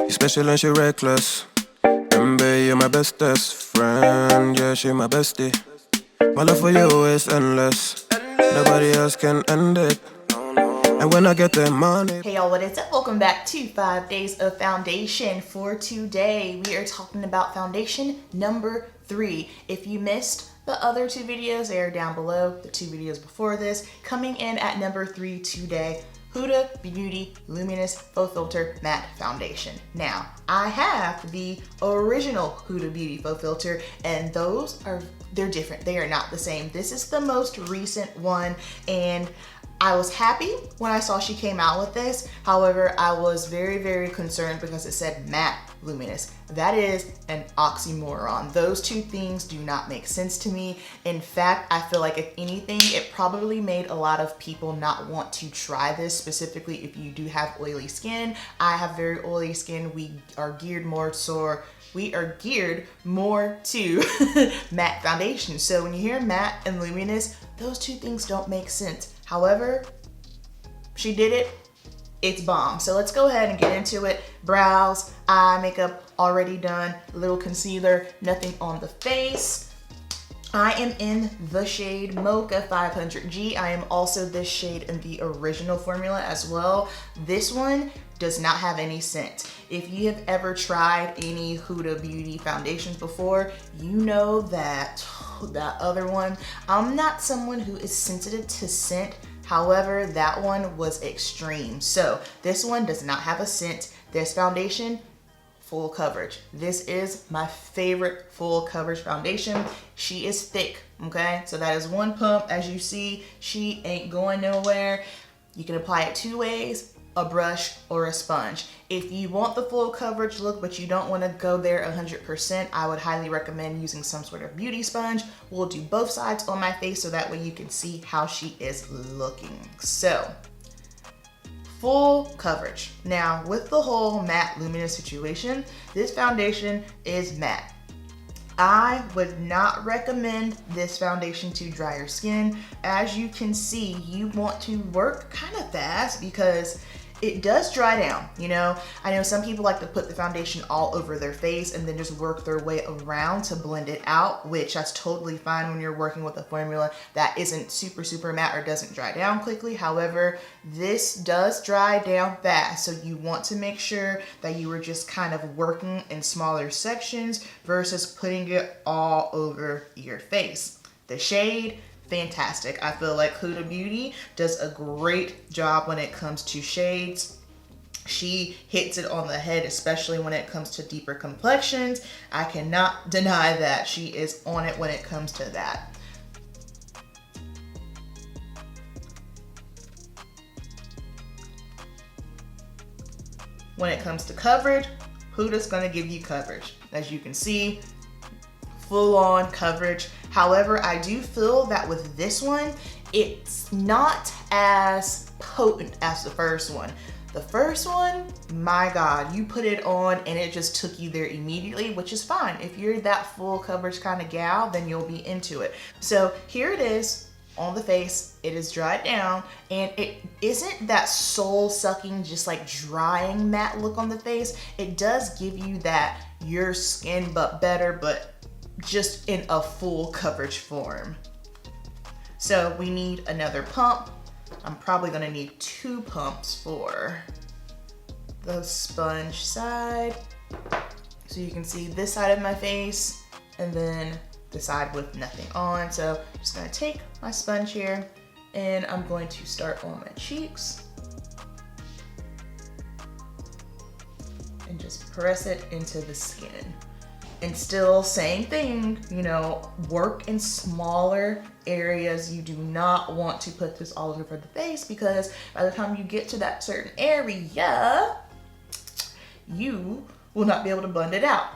You special and she reckless. Remember, you're my bestest friend. Yeah, she my bestie. My love for you is endless. Nobody else can end it. And when I get the money. Hey y'all, what is up? Welcome back to 5 Days of Foundation. For today, we are talking about foundation number 3. If you missed the other 2 videos, they are down below. The 2 videos before this. Coming in at number 3 today, Huda Beauty Luminous Faux Filter Matte Foundation. Now, I have the original Huda Beauty Faux Filter, and they're different. They are not the same. This is the most recent one, and I was happy when I saw she came out with this. However, I was very, very concerned because it said matte luminous. That is an oxymoron. Those 2 things do not make sense to me. In fact, I feel like if anything, it probably made a lot of people not want to try this, specifically if you do have oily skin. I have very oily skin. We are geared more to matte foundation. So when you hear matte and luminous, those 2 things don't make sense. However, she did it. It's bomb. So let's go ahead and get into it. Brows, eye makeup already done. A little concealer, nothing on the face. I am in the shade Mocha 500G. I am also this shade in the original formula as well. This one does not have any scent. If you have ever tried any Huda Beauty foundations before, you know that other one, I'm not someone who is sensitive to scent. However, that one was extreme. So this one does not have a scent. This foundation, full coverage. This is my favorite full coverage foundation. She is thick, okay? So that is 1 pump. As you see, she ain't going nowhere. You can apply it 2 ways, a brush or a sponge. If you want the full coverage look, but you don't want to go there 100%, I would highly recommend using some sort of beauty sponge. We'll do both sides on my face so that way you can see how she is looking. So, full coverage. Now, with the whole matte luminous situation, this foundation is matte. I would not recommend this foundation to drier skin. As you can see, you want to work kind of fast because it does dry down, you know? I know some people like to put the foundation all over their face and then just work their way around to blend it out, which that's totally fine when you're working with a formula that isn't super, super matte or doesn't dry down quickly. However, this does dry down fast, so you want to make sure that you are just kind of working in smaller sections versus putting it all over your face. The shade, fantastic. I feel like Huda Beauty does a great job when it comes to shades. She hits it on the head, especially when it comes to deeper complexions. I cannot deny that she is on it when it comes to that. When it comes to coverage, Huda's gonna give you coverage. As you can see, full on coverage. However, I do feel that with this one, it's not as potent as the first one. The first one, my God, you put it on and it just took you there immediately, which is fine. If you're that full coverage kind of gal, then you'll be into it. So here it is on the face. It is dried down and it isn't that soul sucking, just like drying matte look on the face. It does give you that your skin but better, but just in a full coverage form. So we need another pump. I'm probably gonna need 2 pumps for the sponge side. So you can see this side of my face and then the side with nothing on. So I'm just gonna take my sponge here and I'm going to start on my cheeks and just press it into the skin. And still, same thing, you know, work in smaller areas. You do not want to put this all over the face because by the time you get to that certain area, you will not be able to blend it out.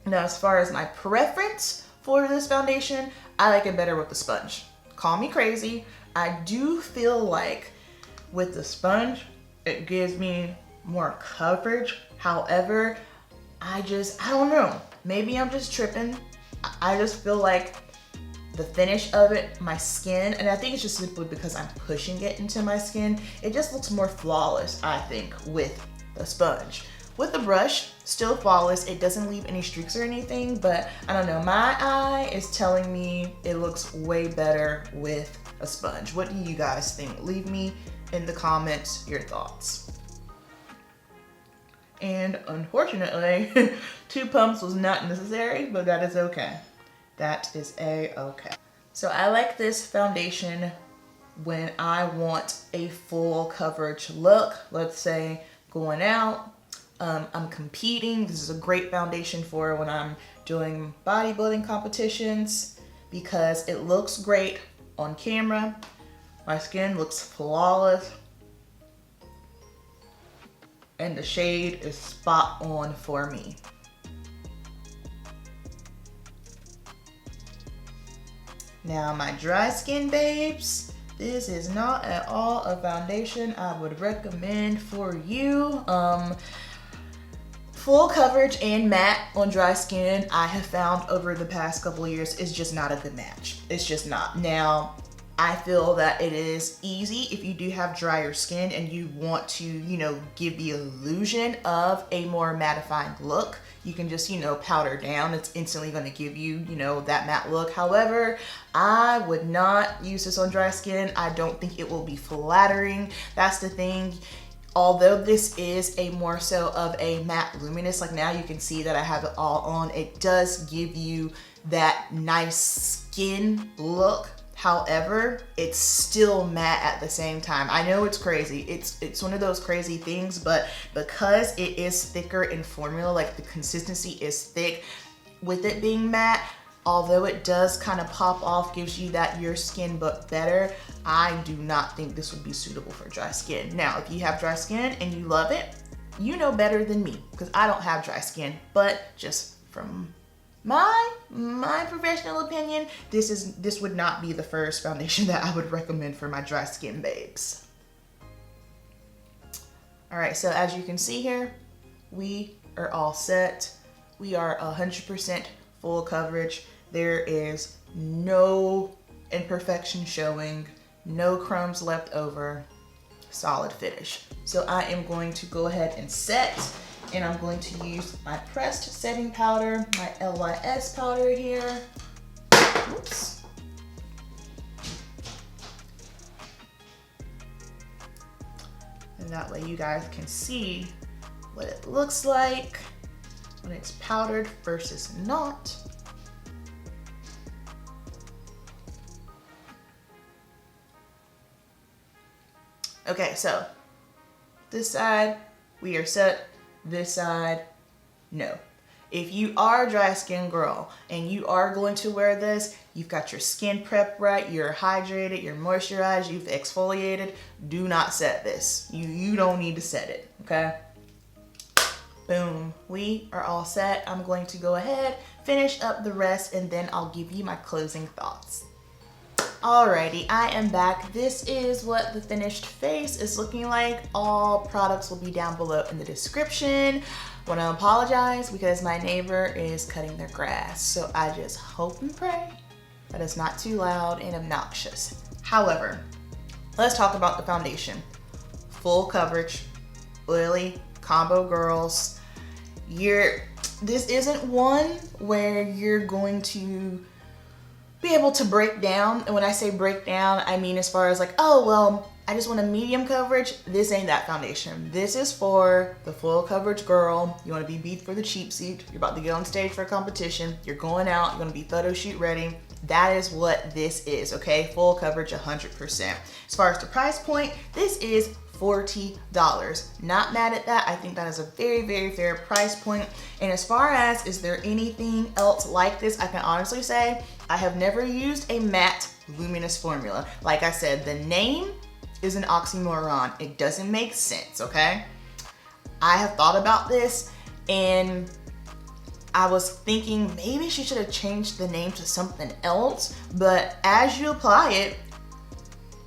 Now, as far as my preference for this foundation, I like it better with the sponge. Call me crazy. I do feel like with the sponge, it gives me more coverage. However, I don't know. Maybe I'm just tripping. I just feel like the finish of it, my skin, and I think it's just simply because I'm pushing it into my skin, it just looks more flawless, I think, with the sponge. with the brush, still flawless. It doesn't leave any streaks or anything, but I don't know, my eye is telling me it looks way better with a sponge. What do you guys think? Leave me in the comments your thoughts. And unfortunately, 2 pumps was not necessary, but that is okay. That is a-okay. So I like this foundation when I want a full coverage look. Let's say going out, I'm competing. This is a great foundation for when I'm doing bodybuilding competitions because it looks great on camera. My skin looks flawless. And the shade is spot on for me. Now my dry skin babes, this is not at all a foundation I would recommend for you. Full coverage and matte on dry skin, I have found over the past couple of years is just not a good match. It's just not. Now, I feel that it is easy if you do have drier skin and you want to, you know, give the illusion of a more mattifying look. You can just, you know, powder down. It's instantly going to give you, you know, that matte look. However, I would not use this on dry skin. I don't think it will be flattering. That's the thing. Although this is a more so of a matte luminous, like now you can see that I have it all on. It does give you that nice skin look. However, it's still matte at the same time. I know it's crazy. It's one of those crazy things, but because it is thicker in formula, like the consistency is thick, with it being matte, although it does kind of pop off, gives you that your skin but better, I do not think this would be suitable for dry skin. Now, if you have dry skin and you love it, you know better than me because I don't have dry skin, but just from my professional opinion, this would not be the first foundation that I would recommend for my dry skin babes. All right, so as you can see here, we are all set. We are 100% full coverage. There is no imperfection showing, no crumbs left over, solid finish. So I am going to go ahead and set, and I'm going to use my pressed setting powder, my LYS powder here. Oops. And that way you guys can see what it looks like when it's powdered versus not. Okay, so this side, we are set. This side, no. If you are a dry skin girl and you are going to wear this, you've got your skin prep right, you're hydrated, you're moisturized, you've exfoliated, do not set this. You don't need to set it, okay? Boom, we are all set. I'm going to go ahead, finish up the rest, and then I'll give you my closing thoughts. Alrighty, I am back. This is what the finished face is looking like. All products will be down below in the description. Want to apologize because my neighbor is cutting their grass, so I just hope and pray that it's not too loud and obnoxious. However, let's talk about the foundation. Full coverage, oily, combo girls. This isn't one where you're going to be able to break down. And when I say break down, I mean as far as like, oh, well, I just want a medium coverage. This ain't that foundation. This is for the full coverage girl. You want to be beat for the cheap seat. You're about to get on stage for a competition. You're going out. You're going to be photo shoot ready. That is what this is, okay? Full coverage 100%. As far as the price point, this is $40. Not mad at that. I think that is a very, very fair price point. And as far as, is there anything else like this? I can honestly say I have never used a matte luminous formula. Like I said, the name is an oxymoron. It doesn't make sense, okay? I have thought about this and I was thinking maybe she should have changed the name to something else, but as you apply it,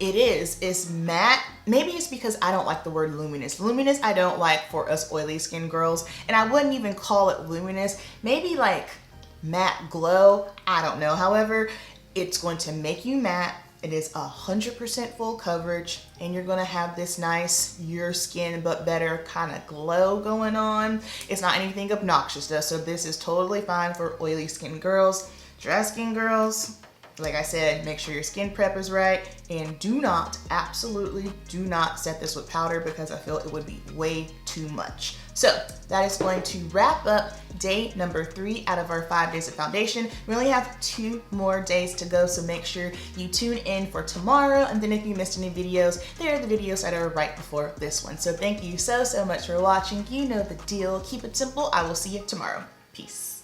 it's matte. Maybe it's because I don't like the word luminous. Luminous I don't like for us oily skin girls, and I wouldn't even call it luminous. Maybe like matte glow, I don't know. However, it's going to make you matte. It is 100% full coverage, and you're gonna have this nice your skin but better kind of glow going on. It's not anything obnoxious though, so this is totally fine for oily skin girls, dry skin girls. Like I said, make sure your skin prep is right, and do not, absolutely do not set this with powder because I feel it would be way too much. So that is going to wrap up day number 3 out of our 5 days of foundation. We only have 2 more days to go, so make sure you tune in for tomorrow. And then if you missed any videos, there are the videos that are right before this one. So thank you so much for watching. You know the deal. Keep it simple. I will see you tomorrow. Peace.